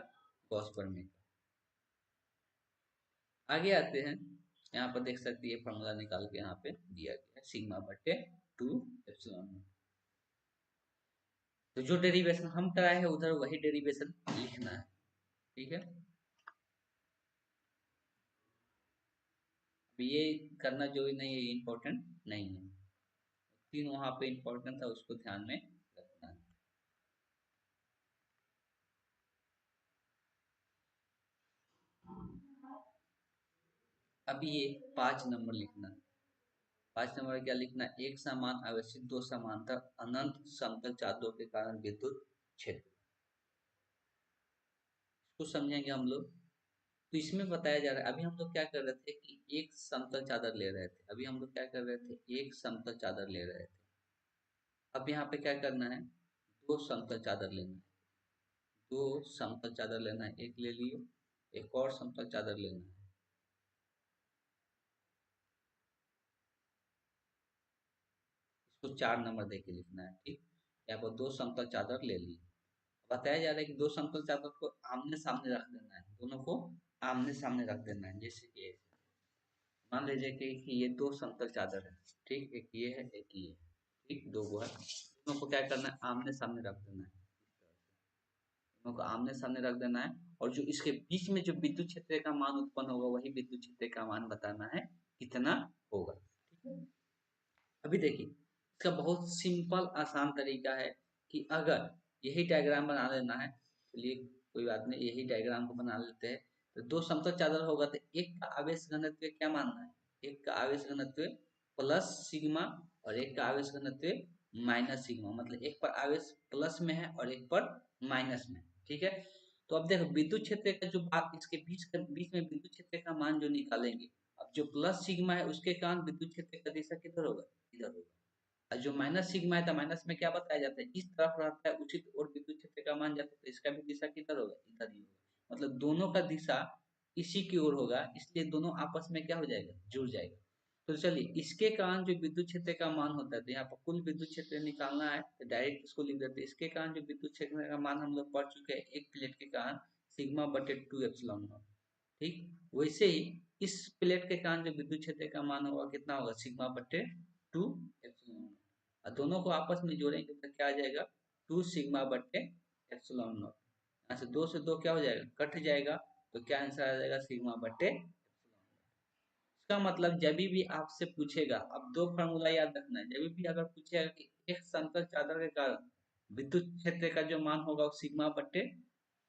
गॉस प्रमेय का। आगे आते हैं, यहाँ पर देख सकते हैं फॉर्मूला निकाल के यहाँ पे दिया गया है सिग्मा बटे टू एप्सिलॉन नॉट। तो जो डेरिवेशन हम कराए हैं उधर वही डेरिवेशन लिखना है, ठीक है। अब ये करना जो ही नहीं है, ये इम्पोर्टेंट नहीं है, तीन वहां पे इम्पोर्टेंट था उसको ध्यान में रखना है। अब ये 5 नंबर लिखना, 5 नंबर क्या लिखना, एक समान आवेशित दो समांतर अनंत समतल चादरों के कारण विद्युत क्षेत्र, इसको समझेंगे हम लोग। तो इसमें बताया जा रहा है, अभी हम लोग क्या कर रहे थे कि एक समतल चादर ले रहे थे, अभी हम लोग क्या कर रहे थे, एक समतल चादर ले रहे थे। अब यहाँ पे क्या करना है, दो समतल चादर लेना है, दो समतल चादर लेना है, एक ले लियो, एक और समतल चादर लेना है, इसको 4 नंबर दे के लिखना है, ठीक। यहाँ पर दो समतल चादर ले ली, बताया जा रहा है कि दो समतल चादर को आमने सामने रख देना है, दोनों को आमने सामने रख देना है। जैसे कि मान लीजिए कि ये दो समतल चादर है, ठीक, एक ये है एक ये है, ठीक, दो गो है, दोनों को क्या करना है, आमने सामने रख देना है, दोनों को आमने सामने रख देना है। और जो इसके बीच में जो विद्युत क्षेत्र का मान उत्पन्न होगा वही विद्युत क्षेत्र का मान बताना है कितना होगा, ठीक है। अभी देखिए इसका बहुत सिंपल आसान तरीका है कि अगर यही डायग्राम बना लेना है, चलिए कोई बात नहीं, यही डायग्राम को बना लेते हैं। तो दो समतल चादर होगा तो एक का आवेश घनत्व क्या मानना है, एक का आवेश घनत्व प्लस सिग्मा और एक का आवेश घनत्व माइनस सिग्मा, मतलब एक पर आवेश प्लस में है और एक पर माइनस में, ठीक है। तो अब देखो विद्युत क्षेत्र का जो बात, इसके बीच में विद्युत क्षेत्र का मान जो निकालेंगे, अब जो प्लस सिग्मा है उसके कारण विद्युत क्षेत्र का दिशा किधर होगा, इधर होगा। और जो माइनस सिग्मा है तो माइनस में क्या बताया जाता है, इस तरफ रहता है उचित और विद्युत क्षेत्र का मान जाता है, तो इसका भी दिशा किधर होगा, इधर ही होगा, मतलब दोनों का दिशा इसी की ओर होगा, इसलिए दोनों आपस में क्या हो जाएगा, जुड़ जाएगा। तो चलिए इसके कारण जो विद्युत क्षेत्र का मान होता है, तो यहाँ पर कुल विद्युत क्षेत्र निकालना है तो डायरेक्ट इसको लिख देते हैं, इसके कारण जो विद्युत क्षेत्र का मान हम लोग पढ़ चुके हैं एक प्लेट के कारण सिग्मा बटे टू एप्सिलॉन नॉट, ठीक। वैसे ही इस प्लेट के कारण जो विद्युत क्षेत्र का मान होगा कितना होगा, सिग्मा बटे टू एप्सिलॉन नॉट, और दोनों को आपस में जोड़ेंगे तो क्या आ जाएगा, टू सिग्मा बटे एप्सिलॉन नॉट। यहाँ से दो क्या हो जाएगा, कट जाएगा, तो क्या आंसर आ जाएगा, सिग्मा बटे एप्सिलॉन। इसका मतलब जब भी आपसे पूछेगा, अब दो फार्मूला याद रखना है, जब भी अगर पूछेगा कि एक समतल चादर के कारण विद्युत क्षेत्र का जो मान होगा वो सिग्मा बटे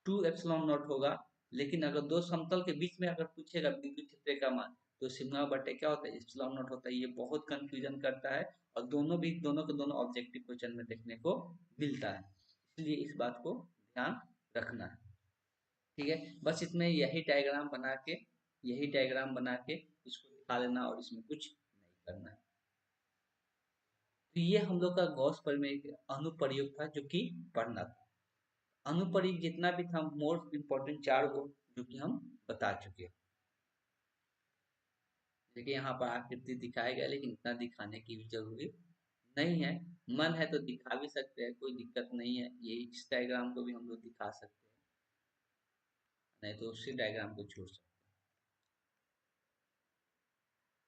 टू एप्सिलॉन नॉट होगा, लेकिन अगर दो समतल के बीच में अगर पूछेगा विद्युत क्षेत्र का मान तो सिग्मा बटे क्या होता है, एप्सिलॉन नॉट होता है। ये बहुत कंफ्यूजन करता है और दोनों के दोनों ऑब्जेक्टिव क्वेश्चन में देखने को मिलता है, इसलिए इस बात को ध्यान रखना है, ठीक है। बस इसमें यही डायग्राम बना के इसको दिखा लेना और इसमें कुछ नहीं करना है। तो ये हम लोग का गॉस प्रमेय का अनुप्रयोग था जो कि पढ़ना था। अनुप्रयोग जितना भी था मोस्ट इम्पोर्टेंट चार को जो कि हम बता चुके हैं। देखिए यहाँ पर आकृति दिखाया गया, लेकिन इतना दिखाने की भी जरूरी नहीं है, मन है तो दिखा भी सकते हैं, कोई दिक्कत नहीं है, ये इस डायग्राम को भी हम लोग दिखा सकते हैं, नहीं तो उसी डायग्राम को छोड़ सकते हैं।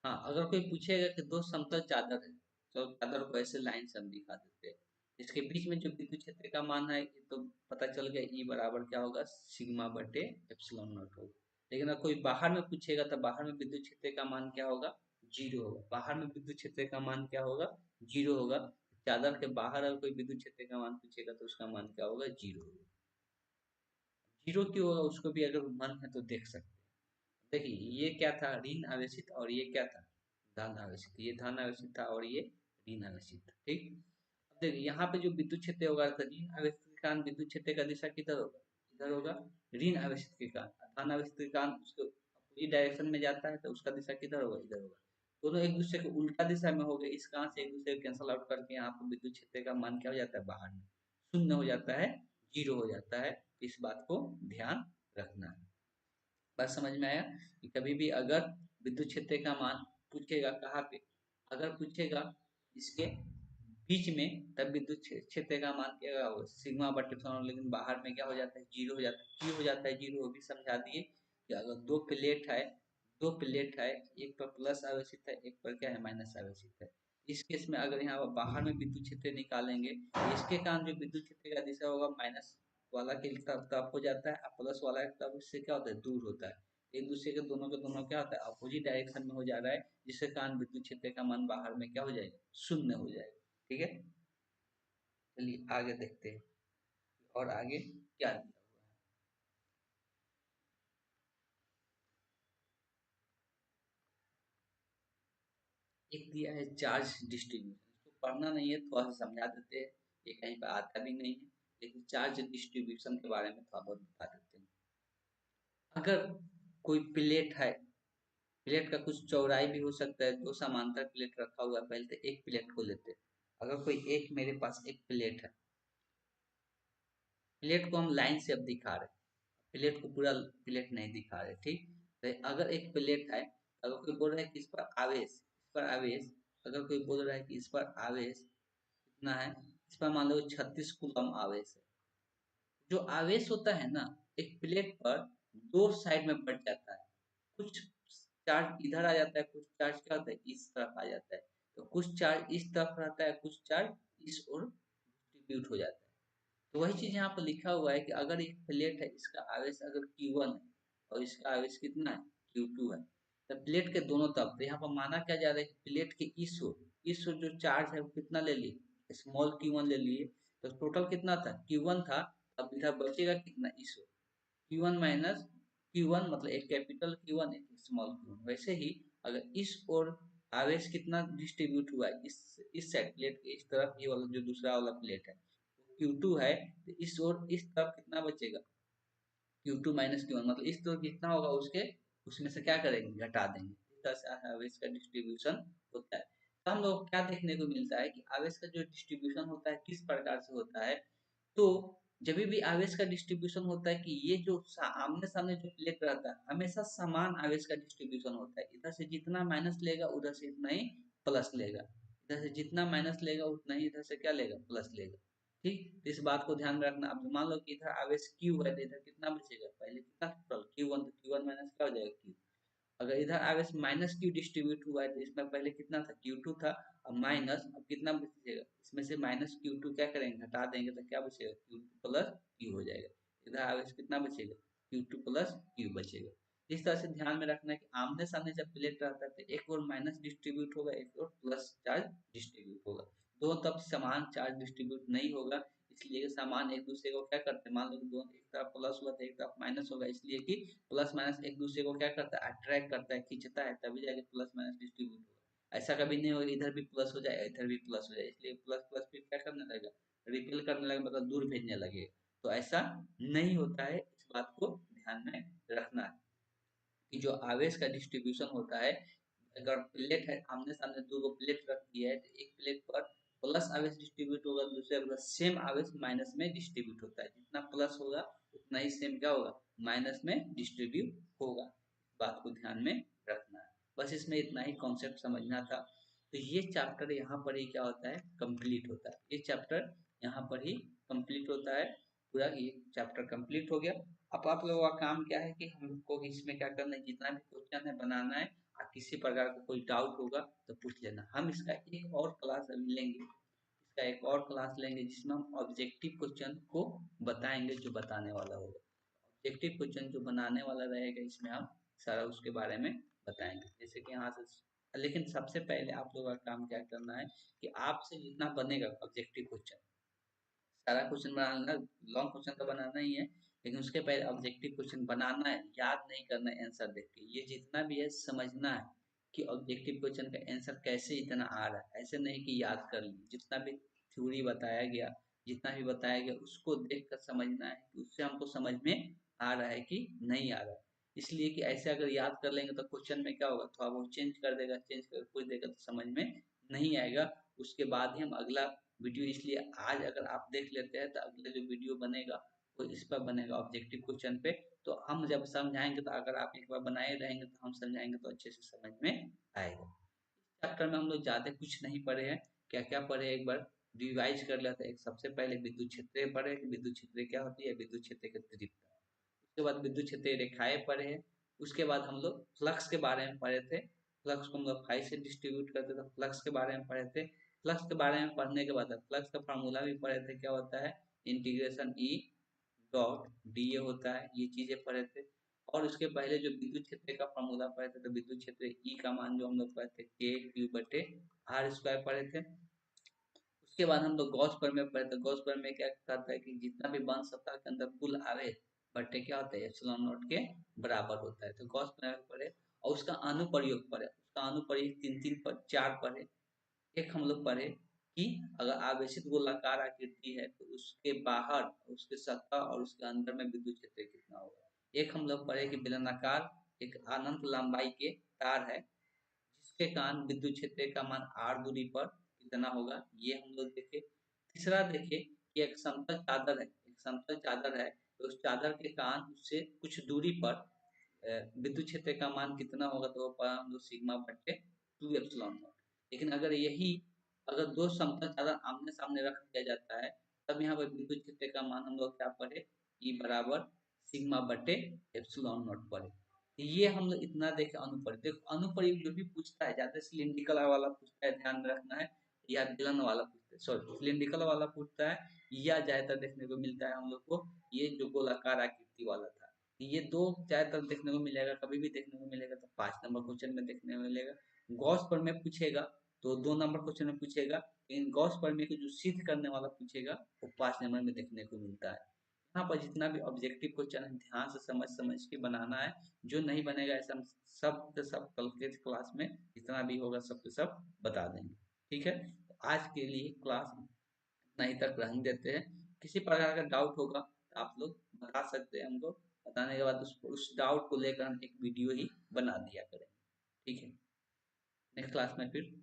हाँ, अगर कोई पूछेगा कि दो समतल चादर है तो चादर को ऐसे लाइन से हम दिखा देते हैं, इसके बीच में जो विद्युत क्षेत्र का मान है ये तो पता चल गया, ई बराबर क्या होगा, सिग्मा बटे एप्सिलॉन नॉट होगा। लेकिन अगर कोई बाहर में पूछेगा तो बाहर में विद्युत क्षेत्र का मान क्या होगा, जीरो होगा, बाहर में विद्युत क्षेत्र का मान क्या होगा, जीरो होगा। चादर के बाहर अगर कोई विद्युत क्षेत्र का मान पूछेगा तो उसका मान क्या होगा, जीरो होगा। जीरो क्यों होगा उसको भी अगर मन है तो देख सकते हैं। देखिए ये क्या था, ऋण आवेशित, और ये क्या था, धन आवेशित। ये धन आवेशित था और ये ऋण आवेशित था। ठीक। अब देखिए यहाँ पे जो विद्युत क्षेत्र होगा, तो ऋण आवेशित के कारण विद्युत क्षेत्र का दिशा किधर होगा, इधर होगा। ऋण आवेशित के कारण, धन आवेशित के कारण उसके अपोजिट डायरेक्शन में जाता है, तो उसका दिशा किधर होगा, इधर होगा। दोनों एक दूसरे के उल्टा दिशा में हो गए, इस कारण से एक दूसरे को कैंसल आउट करके यहाँ पर विद्युत क्षेत्र का मान क्या हो जाता है, बाहर में शून्य हो जाता है, जीरो हो जाता है। इस बात को ध्यान रखना है। बात समझ में आया कि कभी भी अगर विद्युत क्षेत्र का मान पूछेगा कहाँ पे, अगर पूछेगा इसके बीच में, तब विद्युत क्षेत्र का मान क्या होगा, सिग्मा बटे एप्सिलॉन। लेकिन बाहर में क्या हो जाता है, जीरो हो जाता है। क्यों हो जाता है जीरो, वो भी समझा दिए कि अगर दो प्लेट है, एक पर प्लस आवेशित है, एक पर क्या है, माइनस आवेशित है। इस केस में अगर यहाँ पर बाहर में विद्युत क्षेत्र निकालेंगे, तो इसके कारण जो विद्युत क्षेत्र का दिशा होगा, माइनस वाला के तरफ हो जाता है, और प्लस वाला के तरफ इससे क्या होता है, दूर होता है। एक दूसरे के दोनों क्या होता है, अपोजिट डायरेक्शन में हो जा रहा है, जिसके कारण विद्युत क्षेत्र का मान बाहर में क्या हो जाएगा, शून्य हो जाएगा। ठीक है। चलिए आगे देखते हैं और आगे क्या दिया हुआ है। एक दिया है चार्ज डिस्ट्रीब्यूशन, इसको पढ़ना नहीं है, थोड़ा सा समझा देते हैं। ये कहीं पर आता भी नहीं है, लेकिन चार्ज डिस्ट्रीब्यूशन के बारे में थोड़ा बहुत बता देते हैं। अगर कोई प्लेट है, प्लेट का कुछ चौड़ाई भी हो सकता है, दो समांतर प्लेट रखा हुआ है, पहले तो एक प्लेट को लेते हैं। अगर कोई एक, मेरे पास एक प्लेट है, प्लेट को हम लाइन से अब दिखा रहे हैं, प्लेट को पूरा प्लेट नहीं दिखा रहे। ठीक। तो अगर एक प्लेट है, अगर कोई बोल रहा है कि इस पर आवेश, अगर कोई बोल रहा है कि इस पर आवेश कितना है, इस पर मान लो 36 कूलम आवेश है। जो आवेश होता है ना, एक प्लेट पर दो साइड में बढ़ जाता है। कुछ चार्ज इधर आ जाता है, कुछ चार्ज क्या होता है, इस तरफ आ जाता है। तो कुछ चार्ज इस तरफ रहता है, कुछ चार्ज इस ओर डिस्ट्रीब्यूट हो जाता है। तो वही चीज यहाँ पर लिखा हुआ है कि अगर एक प्लेट है, इसका आवेश अगर Q1 है और इसका आवेश कितना है, Q2 है, तो प्लेट के दोनों तरफ, तो यहाँ पर माना क्या जा रहा है कि प्लेट के इस ओर जो चार्ज है वो कितना ले लिए, स्मॉल Q1 ले लिए। तो टोटल कितना था, Q1 था। अब इधर बचेगा कितना, इस ओर Q1 माइनस Q1, मतलब एक कैपिटल Q1 एक स्मॉल Q1। वैसे ही अगर इस ओर आवेश कितना डिस्ट्रीब्यूट हुआ है, इस साइड प्लेट के इस तरफ, ये वाला जो दूसरा वाला प्लेट है Q2 है, तो इस ओर इस तरफ कितना बचेगा, Q2 माइनस Q1, मतलब इस तरफ कितना होगा, उसके उसमें से क्या करेंगे, घटा देंगे। इस तरह से आवेश का डिस्ट्रीब्यूशन होता है। तो हम लोग क्या देखने को मिलता है कि आवेश का जो डिस्ट्रीब्यूशन होता है किस प्रकार से होता है। तो जब भी आवेश का डिस्ट्रीब्यूशन होता है कि ये जो आमने सामने जो प्लेट रहता है, हमेशा समान आवेश का डिस्ट्रीब्यूशन होता है। इधर से जितना माइनस लेगा, उधर से इतना ही प्लस लेगा। इधर से जितना माइनस लेगा, उतना ही इधर से क्या लेगा, प्लस लेगा। ठीक। तो इस बात को ध्यान में रखना। अब मान लो कि इधर आवेश Q है, तो इधर कितना बचेगा, पहले कितना टोटल Q1, तो Q1 माइनस क्या हो जाएगा, Q। अगर इधर आवेश माइनस Q डिस्ट्रीब्यूट हुआ है, तो इसमें पहले कितना था, Q2 था। अब माइनस, अब कितना बचेगा, इसमें से माइनस Q2 क्या करेंगे, हटा देंगे, तो क्या बचेगा, Q2 प्लस Q हो जाएगा। इधर आवेश कितना बचेगा, Q2 प्लस Q बचेगा। इस तरह से ध्यान में रखना है कि आमने सामने जब प्लेट रहता है, तो एक और माइनस डिस्ट्रीब्यूट होगा, एक और प्लस चार्ज डिस्ट्रीब्यूट होगा। दोनों तरफ समान चार्ज डिस्ट्रीब्यूट नहीं होगा, इसलिए समान एक दूसरे को क्या करते हैं, मान लो कि दोनों एक तरफ प्लस हुआ, तो एक तरफ माइनस होगा, इसलिए कि प्लस माइनस एक दूसरे को क्या करता है, अट्रैक्ट करता है, खींचता है, तभी जाके प्लस माइनस डिस्ट्रीब्यूट होगा। ऐसा कभी नहीं होगा इधर भी प्लस हो जाए, इधर भी प्लस हो जाए, इसलिए प्लस प्लस फिर क्या करने लगेगा, रिपेल करने लगेगा, मतलब दूर भेजने लगेगा। तो ऐसा नहीं होता है, इस बात को ध्यान में रखना है कि जो आवेश का डिस्ट्रीब्यूशन होता है, अगर प्लेट है, आमने सामने दो गो प्लेट रख दिया है, तो एक प्लेट पर प्लस आवेश डिस्ट्रीब्यूट होगा, दूसरे पर सेम आवेश माइनस में डिस्ट्रीब्यूट होता है। जितना प्लस होगा, उतना ही सेम क्या होगा, माइनस में डिस्ट्रीब्यूट होगा। बात को ध्यान में रखना है। बस इसमें इतना ही कॉन्सेप्ट समझना था। तो ये चैप्टर यहाँ पर ही क्या होता है, कंप्लीट होता है। ये चैप्टर यहाँ पर ही कंप्लीट होता है। पूरा ये चैप्टर कंप्लीट हो गया। अब आप लोगों का काम क्या है कि हमको इसमें क्या करना है, जितना भी क्वेश्चन है बनाना है, और किसी प्रकार का कोई डाउट होगा तो पूछ लेना। हम इसका एक और क्लास अभी लेंगे, इसका एक और क्लास लेंगे जिसमें हम ऑब्जेक्टिव क्वेश्चन को बताएंगे, जो बताने वाला होगा। ऑब्जेक्टिव क्वेश्चन जो बनाने वाला रहेगा, इसमें हम सारा उसके बारे में बताएंगे, जैसे कि यहाँ से। लेकिन सबसे पहले आप लोगों का काम क्या करना है कि आपसे जितना बनेगा ऑब्जेक्टिव क्वेश्चन, सारा क्वेश्चन बनाना, लॉन्ग क्वेश्चन तो बनाना ही है, लेकिन उसके पहले ऑब्जेक्टिव क्वेश्चन बनाना है, याद नहीं करना है आंसर देख के। ये जितना भी है समझना है कि ऑब्जेक्टिव क्वेश्चन का आंसर कैसे इतना आ रहा है, ऐसे नहीं कि याद कर ली। जितना भी थ्योरी बताया गया, जितना भी बताया गया उसको देख कर समझना है कि उससे हमको समझ में आ रहा है कि नहीं आ रहा है। इसलिए कि ऐसे अगर याद कर लेंगे तो क्वेश्चन में क्या होगा, थोड़ा बहुत चेंज कर देगा, चेंज कर पूछ देगा तो समझ में नहीं आएगा। उसके बाद ही हम अगला वीडियो, इसलिए आज अगर आप देख लेते हैं तो अगला जो वीडियो बनेगा वो इस पर बनेगा, ऑब्जेक्टिव क्वेश्चन पे। तो हम जब समझाएंगे तो अगर आप एक बार बनाए रहेंगे तो हम समझाएंगे तो अच्छे से समझ में आएगा। इस चैप्टर में हम लोग ज्यादा कुछ नहीं पढ़े हैं। क्या क्या पढ़े एक बार रिवाइज कर लेते हैं। एक सबसे पहले विद्युत क्षेत्र पढ़े, विद्युत क्षेत्र क्या होती है, विद्युत क्षेत्र की तीव्रता। उसके बाद विद्युत क्षेत्र रेखाएं पढ़े हैं। उसके बाद हम लोग फ्लक्स के बारे में पढ़े थे। फ्लक्स को हम लोग फाई से डिस्ट्रीब्यूट करते थे, फ्लक्स के बारे में पढ़े थे। फ्लक्स के बारे में पढ़ने के बाद फ्लक्स का फार्मूला भी पढ़े थे, क्या होता है, integration E dot D A होता है, ये चीजें पढ़े थे। और उसके पहले जो विद्युत क्षेत्र का फार्मूला पढ़े थे, तो विद्युत क्षेत्र ई का मान जो हम लोग पढ़े थे के क्यू बटे आर स्क्वायर पढ़े थे। उसके बाद हम लोग गॉस प्रमेय पढ़े थे। गॉस प्रमेय क्या कहता है कि जितना भी बंध सत्ता के अंदर कुल आवेश बटे क्या होता है, एप्सिलॉन नॉट के बराबर होता है। तो गॉस प्रमेय पढ़े और उसका अनुप्रयोग पढ़े। उसका अनुप्रयोग तीन तीन पर चार पढ़े। एक हम लोग पढ़े कि अगर आवेशित गोलाकार आकृति है तो उसके बाहर, उसके सत्ता और उसके अंदर में विद्युत क्षेत्र कितना होगा। एक हम लोग पढ़े कि बेलनाकार एक अनंत लंबाई के तार है जिसके कारण विद्युत क्षेत्र का मान r दूरी पर कितना होगा, ये हम लोग देखे। तीसरा देखे कि एक समतल चादर है, एक समतल चादर है तो उस चादर के कारण उससे कुछ दूरी पर विद्युत क्षेत्र का मान कितना होगा, तो वो हम लोग सिग्मा बटे 2 एप्सिलॉन नॉट। लेकिन अगर यही अगर दो समतल चादर आमने सामने रख दिया जाता है तब यहाँ पर विद्युत क्षेत्र का मान हम लोग क्या पढ़े, ई बराबर सिग्मा बटे एप्सिलॉन नॉट पढ़े। ये हम लोग इतना देखे अनुप्रयोग। देखो अनुप्रयोग जो भी पूछता है ज्यादा सिलिंड्रिकल वाला पूछता है, ध्यान में रखना है, या बेलन वाला पूछता है, सॉरी सिलिंड्रिकल वाला पूछता है, या ज्यादातर देखने को मिलता है हम लोग को ये जो गोलाकार आकृति वाला था। ये दो ज्यादातर देखने को मिलेगा, कभी भी देखने को मिलेगा तो 5 नंबर क्वेश्चन में देखने को मिलेगा। गॉस प्रमेय पूछेगा तो 2 नंबर क्वेश्चन में पूछेगा, लेकिन गॉस प्रमेय को जो सिद्ध करने वाला पूछेगा वो 5 नंबर में देखने को मिलता है। यहाँ पर जितना भी ऑब्जेक्टिव क्वेश्चन है ध्यान से समझ समझ के बनाना है। जो नहीं बनेगा ऐसा हम सब के सब कल के क्लास में जितना भी होगा सब के सब बता देंगे। ठीक है, तो आज के लिए क्लास इतना ही तक रहने देते हैं। किसी प्रकार का डाउट होगा तो आप लोग बता सकते हैं हमको। बताने के बाद उस डाउट को लेकर हम एक वीडियो ही बना दिया करेंगे। ठीक है, नेक्स्ट क्लास में फिर